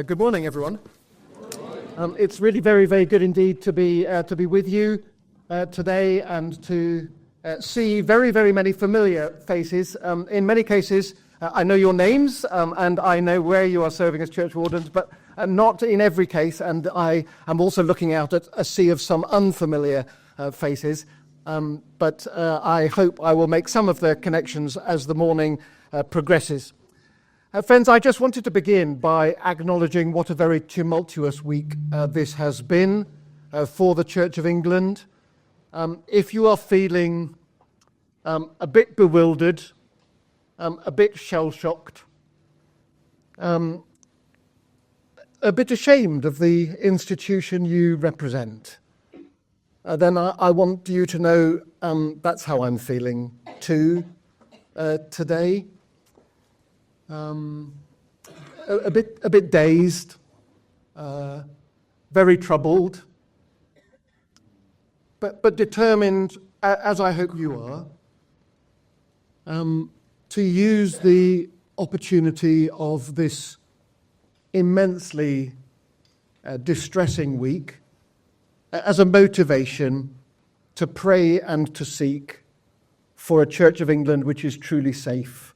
Good morning, everyone. It's really very, very good indeed to be with you today and to see very, very many familiar faces. In many cases, I know your names and I know where you are serving as Churchwardens, but not in every case. And I am also looking out at a sea of some unfamiliar faces. But I hope I will make some of the connections as the morning progresses. Friends, I just wanted to begin by acknowledging what a very tumultuous week this has been for the Church of England. If you are feeling a bit bewildered, a bit shell-shocked, a bit ashamed of the institution you represent, then I want you to know that's how I'm feeling too today. A bit dazed, very troubled, but determined, as I hope you are, to use the opportunity of this immensely distressing week as a motivation to pray and to seek for a Church of England which is truly safe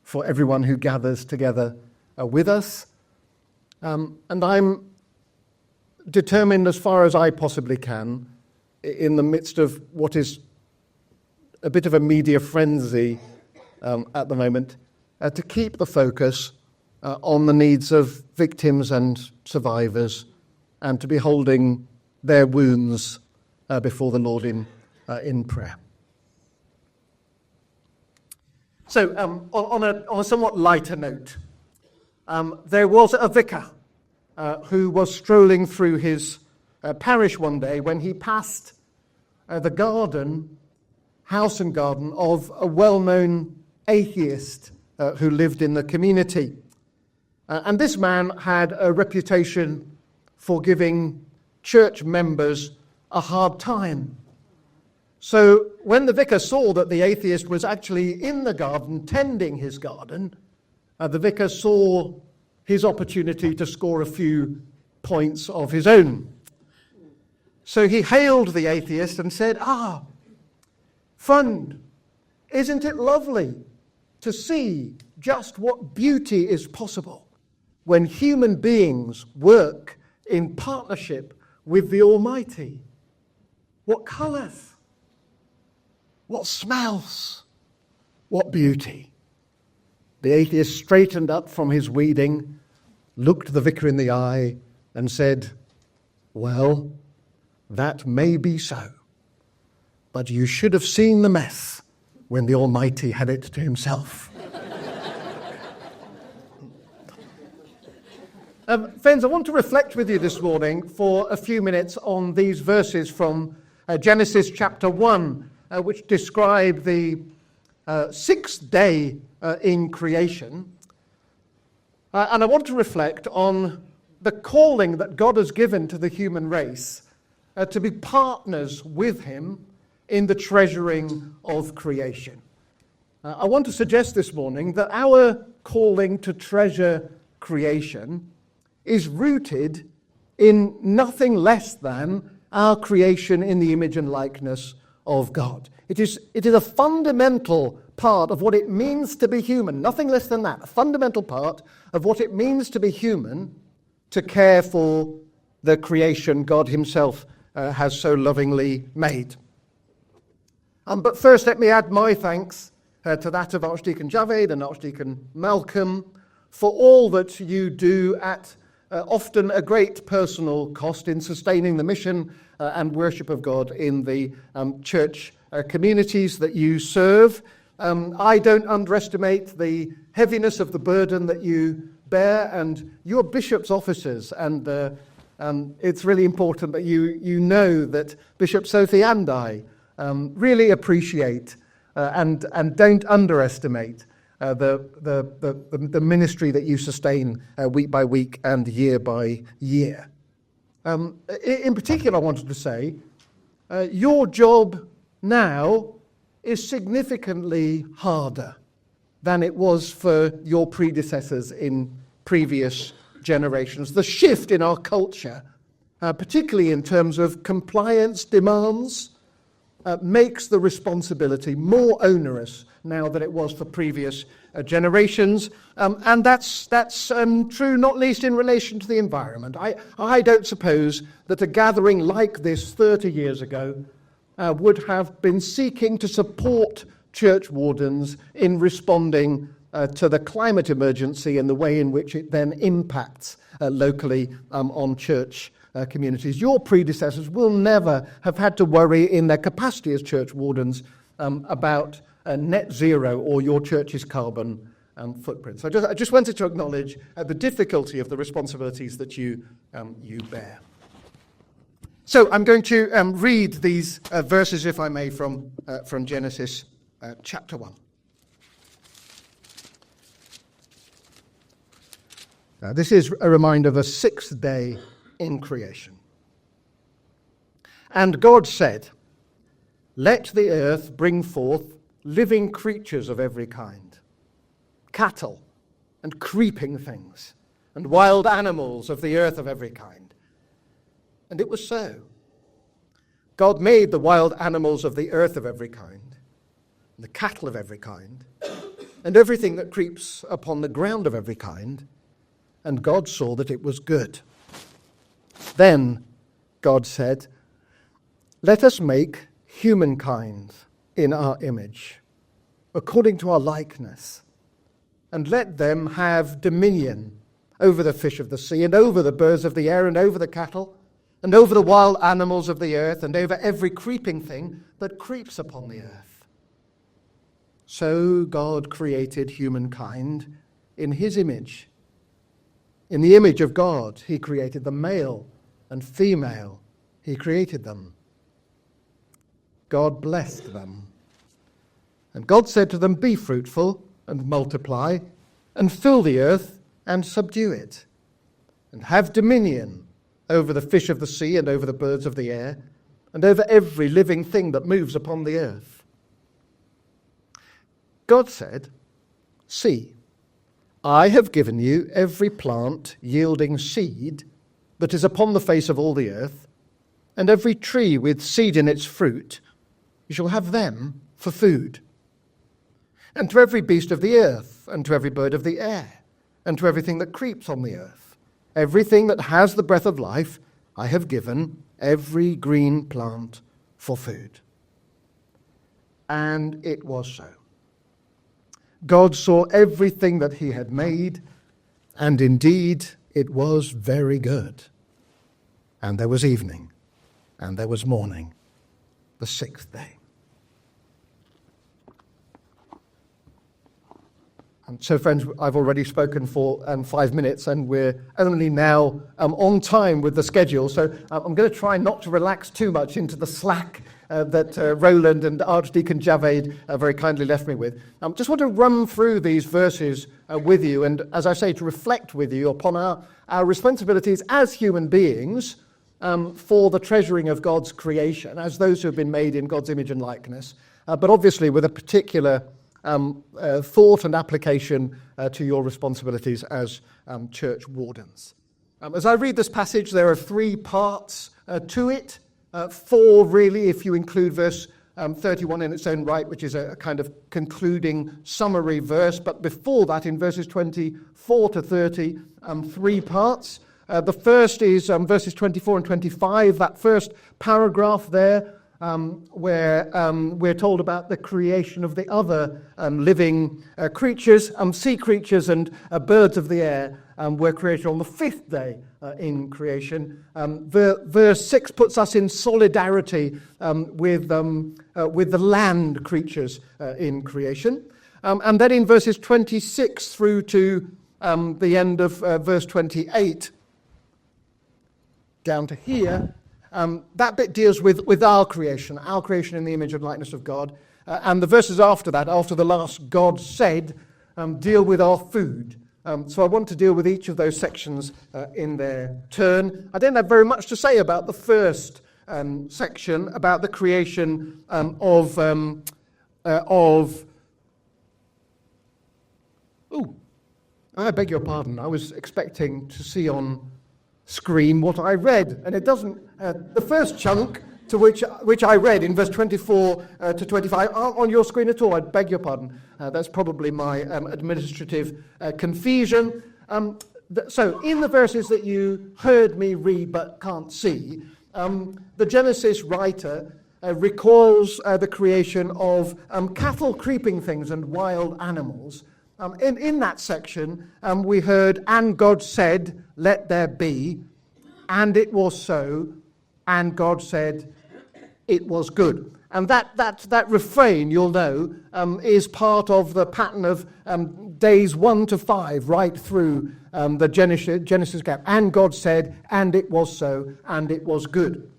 for everyone who gathers together with us. And I'm determined as far as I possibly can, in the midst of what is a bit of a media frenzy at the moment, to keep the focus on the needs of victims and survivors and to be holding their wounds before the Lord in prayer. So, on a somewhat lighter note, there was a vicar who was strolling through his parish one day when he passed the house and garden of a well-known atheist who lived in the community. And this man had a reputation for giving church members a hard time. So when the vicar saw that the atheist was actually in the garden, tending his garden, the vicar saw his opportunity to score a few points of his own. So he hailed the atheist and said, friend, isn't it lovely to see just what beauty is possible when human beings work in partnership with the Almighty? What colours? What smells? What beauty? The atheist straightened up from his weeding, looked the vicar in the eye, and said, well, that may be so, but you should have seen the mess when the Almighty had it to himself. Friends, I want to reflect with you this morning for a few minutes on these verses from Genesis chapter 1, which describe the sixth day in creation. And I want to reflect on the calling that God has given to the human race to be partners with him in the treasuring of creation. I want to suggest this morning that our calling to treasure creation is rooted in nothing less than our creation in the image and likeness of God. It is a fundamental part of what it means to be human, nothing less than that, a fundamental part of what it means to be human, to care for the creation God himself has so lovingly made. But first, let me add my thanks to that of Archdeacon Javed and Archdeacon Malcolm for all that you do at often a great personal cost in sustaining the mission and worship of God in the church communities that you serve. I don't underestimate the heaviness of the burden that you bear and your bishop's officers, and it's really important that you know that Bishop Sophie and I really appreciate and don't underestimate the ministry that you sustain week by week and year by year. In particular, I wanted to say, your job now is significantly harder than it was for your predecessors in previous generations. The shift in our culture, particularly in terms of compliance demands, makes the responsibility more onerous now than it was for previous generations. And that's true not least in relation to the environment. I don't suppose that a gathering like this 30 years ago would have been seeking to support churchwardens in responding to the climate emergency and the way in which it then impacts locally on church communities. Your predecessors will never have had to worry in their capacity as churchwardens about net zero or your church's carbon footprint. So I just wanted to acknowledge the difficulty of the responsibilities that you bear. So I'm going to read these verses, if I may, from Genesis chapter 1. This is a reminder of a sixth day in creation. And God said, "Let the earth bring forth living creatures of every kind, cattle and creeping things, and wild animals of the earth of every kind." And it was so. God made the wild animals of the earth of every kind, and the cattle of every kind, and everything that creeps upon the ground of every kind, and God saw that it was good. Then God said, "Let us make humankind in our image, according to our likeness, and let them have dominion over the fish of the sea, and over the birds of the air, and over the cattle, and over the wild animals of the earth, and over every creeping thing that creeps upon the earth." So God created humankind in his image. In the image of God, he created them, male and female. He created them. God blessed them. And God said to them, "Be fruitful and multiply, and fill the earth and subdue it, and have dominion over the fish of the sea, and over the birds of the air, and over every living thing that moves upon the earth." God said, "See, I have given you every plant yielding seed that is upon the face of all the earth, and every tree with seed in its fruit. You shall have them for food. And to every beast of the earth, and to every bird of the air, and to everything that creeps on the earth, everything that has the breath of life, I have given every green plant for food." And it was so. God saw everything that he had made, and indeed it was very good. And there was evening, and there was morning, the sixth day. And so, friends, I've already spoken for 5 minutes, and we're only now on time with the schedule. So I'm going to try not to relax too much into the slack that Roland and Archdeacon Javed very kindly left me with. I just want to run through these verses with you, and as I say, to reflect with you upon our responsibilities as human beings for the treasuring of God's creation, as those who have been made in God's image and likeness, but obviously with a particular thought and application to your responsibilities as church wardens. As I read this passage, there are 3 parts to it. 4 really, if you include verse 31 in its own right, which is a kind of concluding summary verse. But before that, in verses 24 to 30, 3 parts. The first is verses 24 and 25, that first paragraph there, where we're told about the creation of the other living creatures, sea creatures and birds of the air were created on the 5th day in creation. Verse 6 puts us in solidarity with the land creatures in creation. And then in verses 26 through to the end of verse 28, down to here, that bit deals with our creation in the image and likeness of God. And the verses after that, after the last God said, deal with our food. So I want to deal with each of those sections in their turn. I don't have very much to say about the first section, about the creation of I beg your pardon, I was expecting to see on screen what I read, and it doesn't. The first chunk to which I read in verse 24 to 25 aren't on your screen at all. I beg your pardon. That's probably my administrative confusion. So in the verses that you heard me read but can't see, the Genesis writer recalls the creation of cattle, creeping things, and wild animals. In that section, we heard, "And God said, let there be, and it was so, and God said, it was good." And that refrain, you'll know, is part of the pattern of days 1 to 5, right through the Genesis gap. "And God said, and it was so, and it was good."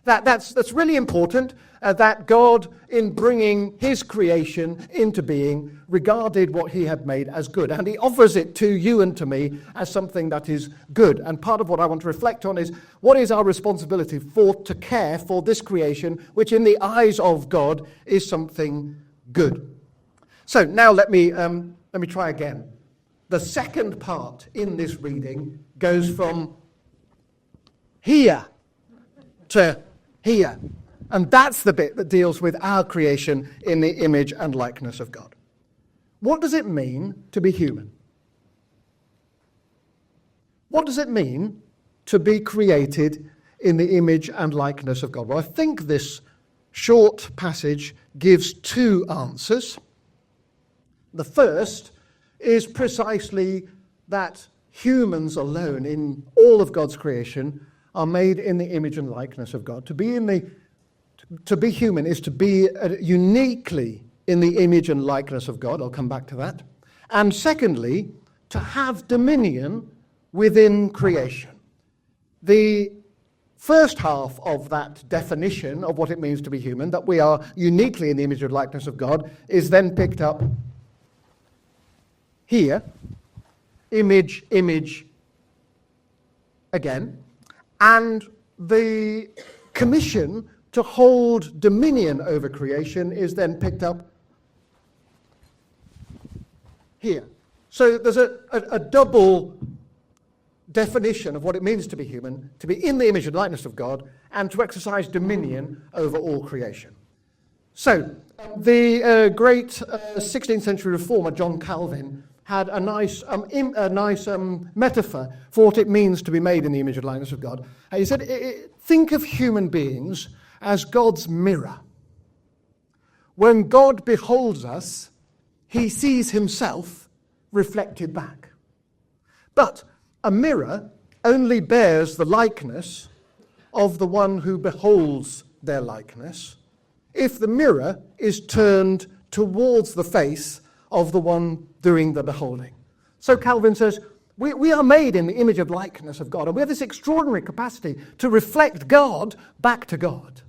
That's really important, that God, in bringing his creation into being, regarded what he had made as good. And he offers it to you and to me as something that is good. And part of what I want to reflect on is, what is our responsibility to care for this creation, which in the eyes of God is something good. So now let me try again. The second part in this reading goes from here to here. And that's the bit that deals with our creation in the image and likeness of God. What does it mean to be human? What does it mean to be created in the image and likeness of God? Well, I think this short passage gives two answers. The first is precisely that humans alone in all of God's creation are made in the image and likeness of God. To be human is to be uniquely in the image and likeness of God. I'll come back to that. And secondly, to have dominion within creation. The first half of that definition of what it means to be human, that we are uniquely in the image and likeness of God, is then picked up here. Image again. And the commission to hold dominion over creation is then picked up here. So there's a double definition of what it means to be human, to be in the image and likeness of God, and to exercise dominion over all creation. So the great 16th century reformer John Calvin had a nice metaphor for what it means to be made in the image and likeness of God. He said, think of human beings as God's mirror. When God beholds us, he sees himself reflected back. But a mirror only bears the likeness of the one who beholds their likeness if the mirror is turned towards the face of the one doing the beholding. So Calvin says, we are made in the image of likeness of God, and we have this extraordinary capacity to reflect God back to God.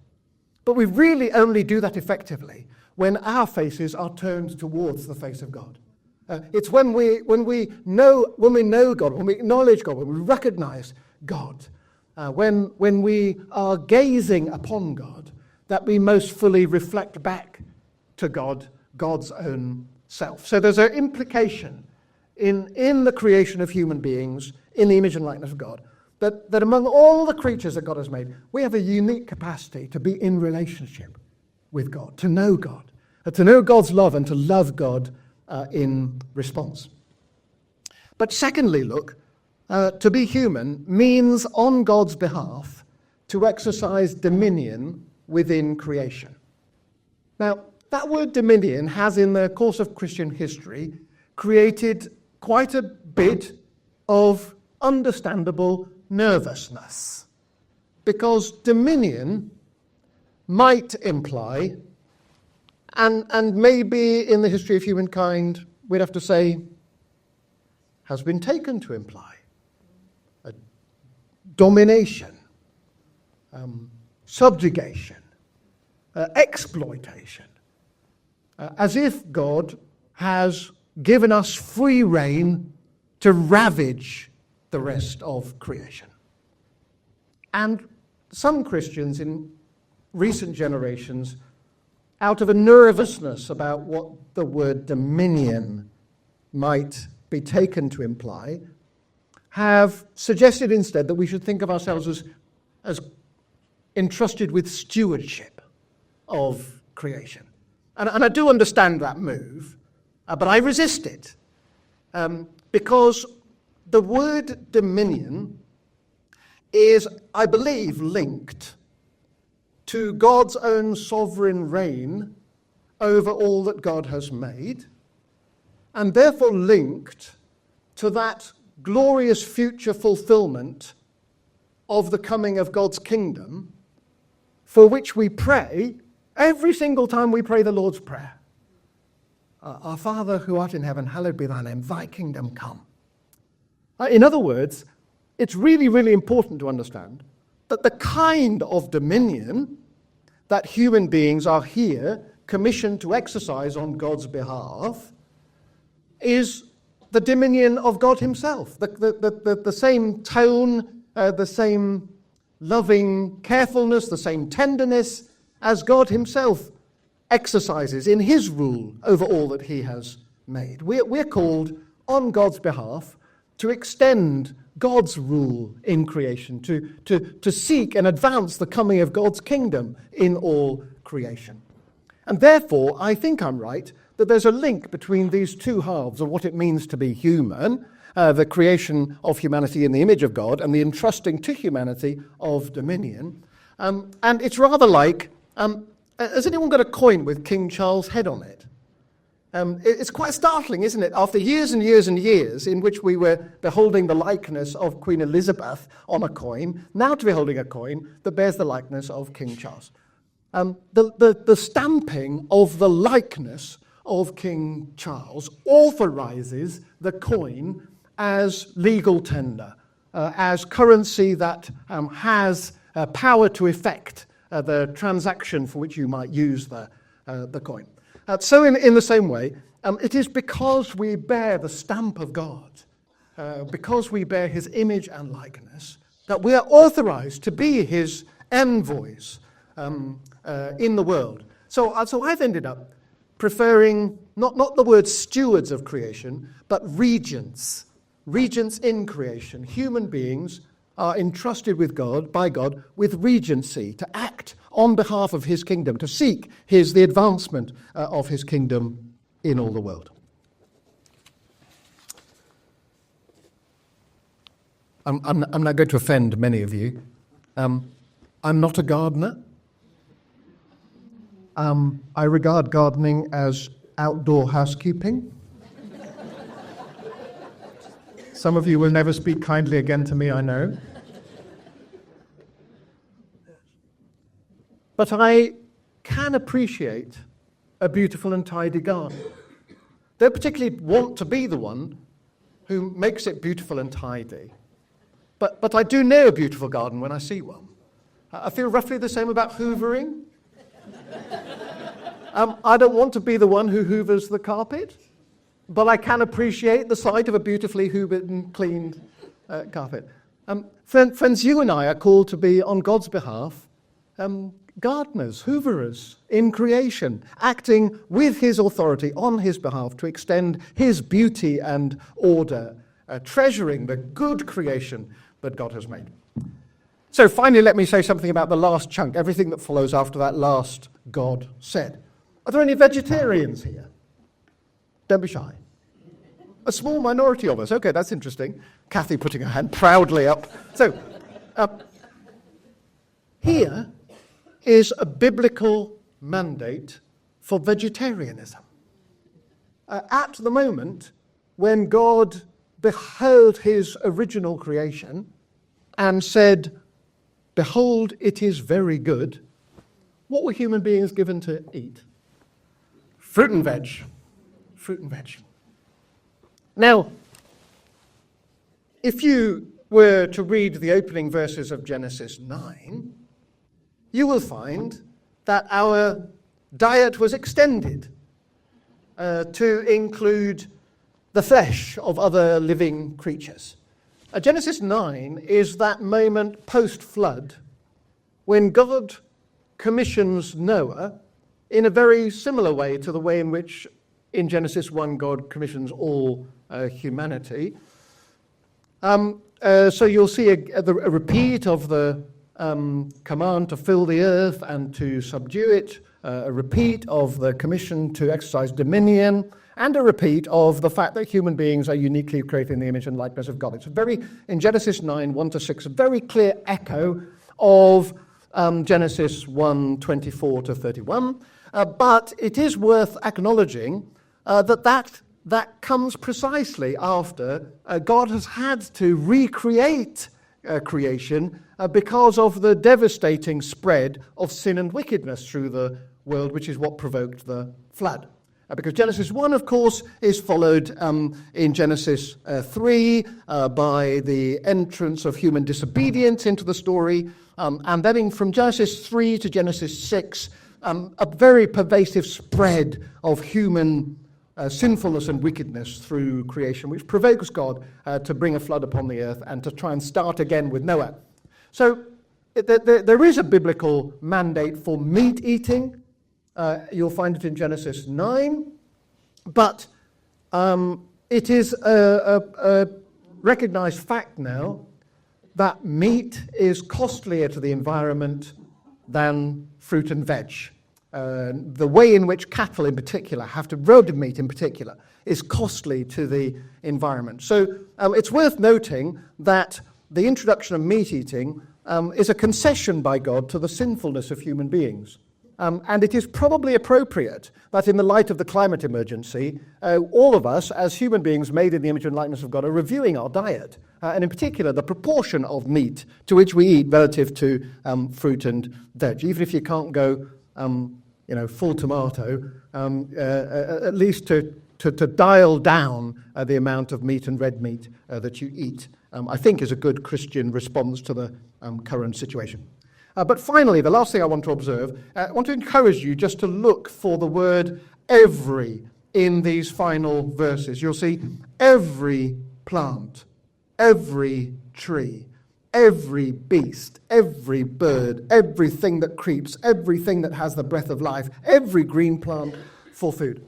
But we really only do that effectively when our faces are turned towards the face of God. It's when we know God, when we acknowledge God, when we recognize God, when we are gazing upon God, that we most fully reflect back to God, God's own self. So there's an implication in the creation of human beings in the image and likeness of God, that among all the creatures that God has made, we have a unique capacity to be in relationship with God, to know God's love and to love God in response. But secondly, look, to be human means on God's behalf to exercise dominion within creation. Now, that word dominion has, in the course of Christian history, created quite a bit of understandable nervousness, because dominion might imply, and maybe in the history of humankind, we'd have to say, has been taken to imply, a domination, subjugation, exploitation. As if God has given us free rein to ravage the rest of creation. And some Christians in recent generations, out of a nervousness about what the word dominion might be taken to imply, have suggested instead that we should think of ourselves as entrusted with stewardship of creation. And I do understand that move, but I resist it, because the word dominion is, I believe, linked to God's own sovereign reign over all that God has made, and therefore linked to that glorious future fulfillment of the coming of God's kingdom, for which we pray every single time we pray the Lord's Prayer. Our Father who art in heaven, hallowed be thy name, thy kingdom come. In other words, it's really, really important to understand that the kind of dominion that human beings are here commissioned to exercise on God's behalf is the dominion of God himself. The same tone, the same loving carefulness, the same tenderness as God himself exercises in his rule over all that he has made. We're called on God's behalf to extend God's rule in creation, to seek and advance the coming of God's kingdom in all creation. And therefore, I think I'm right that there's a link between these two halves of what it means to be human, the creation of humanity in the image of God, and the entrusting to humanity of dominion. And it's rather like, has anyone got a coin with King Charles' head on it? It's quite startling, isn't it? After years and years and years in which we were beholding the likeness of Queen Elizabeth on a coin, now to be holding a coin that bears the likeness of King Charles. The stamping of the likeness of King Charles authorizes the coin as legal tender, as currency that has power to effect the transaction for which you might use the coin. So in the same way, it is because we bear the stamp of God, because we bear his image and likeness, that we are authorized to be his envoys in the world. So I've ended up preferring not the word stewards of creation, but regents in creation. Human beings are entrusted with God, by God, with regency, to act on behalf of his kingdom, to seek the advancement of his kingdom in all the world. I'm not going to offend many of you. I'm not a gardener. I regard gardening as outdoor housekeeping. Some of you will never speak kindly again to me, I know. But I can appreciate a beautiful and tidy garden. Don't particularly want to be the one who makes it beautiful and tidy. But I do know a beautiful garden when I see one. I feel roughly the same about hoovering. I don't want to be the one who hoovers the carpet, but I can appreciate the sight of a beautifully hoovered and cleaned carpet. Friends, you and I are called to be, on God's behalf, gardeners, hooverers in creation, acting with his authority on his behalf to extend his beauty and order, treasuring the good creation that God has made. So finally, let me say something about the last chunk, everything that follows after that last God said. Are there any vegetarians here? Don't be shy. A small minority of us. Okay, that's interesting. Kathy putting her hand proudly up. So, here is a biblical mandate for vegetarianism. At the moment, when God beheld his original creation and said, "Behold, it is very good," what were human beings given to eat? Fruit and veg. Fruit and veg. Now, if you were to read the opening verses of Genesis 9, you will find that our diet was extended to include the flesh of other living creatures. Genesis 9 is that moment post-flood when God commissions Noah in a very similar way to the way in which in Genesis 1 God commissions all humanity. So you'll see a repeat of the command to fill the earth and to subdue it, a repeat of the commission to exercise dominion, and a repeat of the fact that human beings are uniquely created in the image and likeness of God. It's in Genesis 9, 1-6, a very clear echo of Genesis 1, 24 to 31. But it is worth acknowledging that comes precisely after God has had to recreate creation because of the devastating spread of sin and wickedness through the world, which is what provoked the flood. Because Genesis 1, of course, is followed in Genesis 3 by the entrance of human disobedience into the story, and then from Genesis 3 to Genesis 6, a very pervasive spread of human sinfulness and wickedness through creation, which provokes God to bring a flood upon the earth and to try and start again with Noah. So there is a biblical mandate for meat eating. You'll find it in Genesis 9, but it is a recognized fact now that meat is costlier to the environment than fruit and veg. The way in which cattle in particular road meat in particular, is costly to the environment. So it's worth noting that the introduction of meat eating is a concession by God to the sinfulness of human beings. And it is probably appropriate that in the light of the climate emergency, all of us as human beings made in the image and likeness of God are reviewing our diet, and in particular the proportion of meat to which we eat relative to fruit and veg. Even if you can't go full tomato, at least to dial down the amount of meat and red meat that you eat, I think is a good Christian response to the current situation. But finally, the last thing I want to observe, I want to encourage you just to look for the word every in these final verses. You'll see every plant, every tree, every beast, every bird, everything that creeps, everything that has the breath of life, every green plant for food.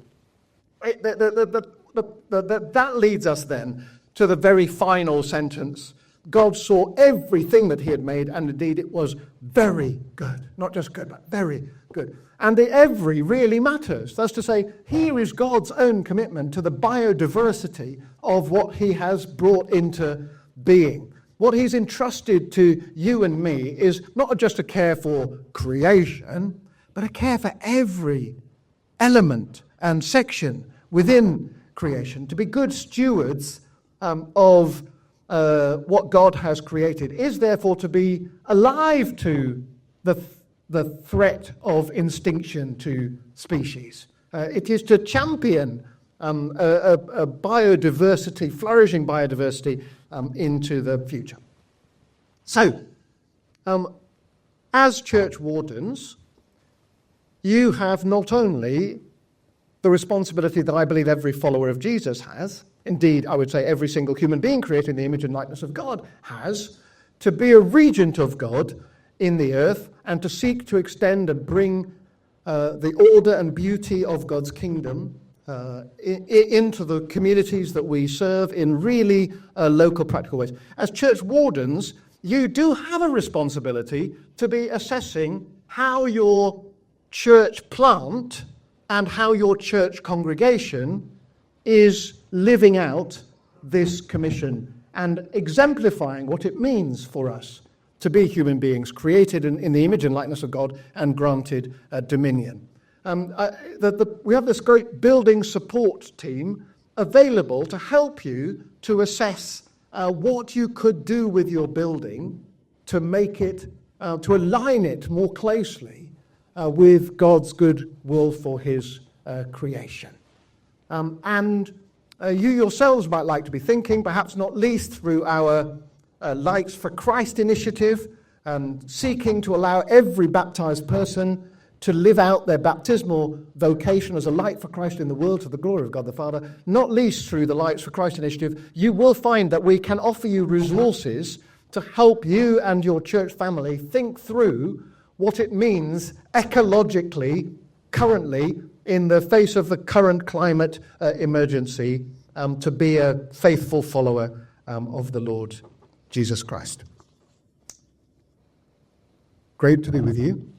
That leads us then to the very final sentence. God saw everything that he had made, and indeed it was very good. Not just good, but very good. And the every really matters. That's to say, here is God's own commitment to the biodiversity of what he has brought into being. What he's entrusted to you and me is not just a care for creation, but a care for every element and section within creation, to be good stewards of what God has created, is therefore to be alive to the threat of extinction to species. It is to champion a biodiversity, flourishing biodiversity into the future. So, as churchwardens, you have not only the responsibility that I believe every follower of Jesus has, indeed, I would say every single human being created in the image and likeness of God has, to be a regent of God in the earth and to seek to extend and bring the order and beauty of God's kingdom into the communities that we serve in really local, practical ways. As churchwardens, you do have a responsibility to be assessing how your church plant and how your church congregation is living out this commission and exemplifying what it means for us to be human beings created in the image and likeness of God and granted dominion. We have this great building support team available to help you to assess what you could do with your building to make it, to align it more closely with God's good will for his creation. And you yourselves might like to be thinking, perhaps not least through our Lights for Christ initiative, and seeking to allow every baptized person to live out their baptismal vocation as a light for Christ in the world to the glory of God the Father, not least through the Lights for Christ initiative. You will find that we can offer you resources to help you and your church family think through what it means ecologically, currently, in the face of the current climate emergency, to be a faithful follower of the Lord Jesus Christ. Great to be with you.